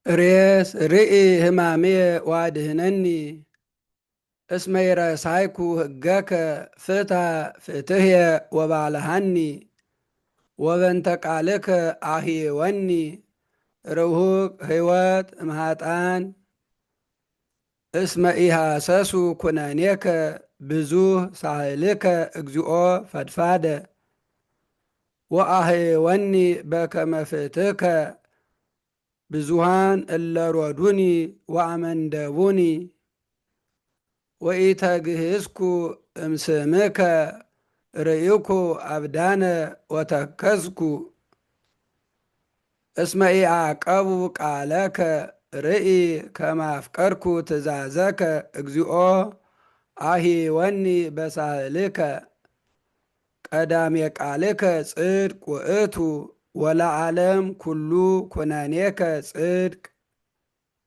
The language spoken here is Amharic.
ሬስ ርኢ ህማሜ ዋድህነኒ እስመ ይረሳይኩ ህገከ ፍታ ፍትህየ ወባልሃኒ ወበንተ ቃልከ አህየወኒ ርሁቅ ህይወት እምሃጣን እስመ ኢሃሰሱ ኩነኔከ ብዙህ ሳህልከ እግዚኦ ፈድፋደ ወአህየወኒ በከመ ፍትከ ብዙሃን እለሮዱኒ ወአመንደቡኒ ወኢተግህዝኩ እምስምከ ርኢኩ አብዳነ ወተከዝኩ እስመ ኢአቀቡ ቃለከ ርኢ ከማፍቀርኩ ትእዛዘከ እግዚኦ አሂወኒ በሳህልከ ቀዳሜ ቃልከ ጽድቅ ውእቱ ወለዓለም ኩሉ ኩነኔከ ጽድቅ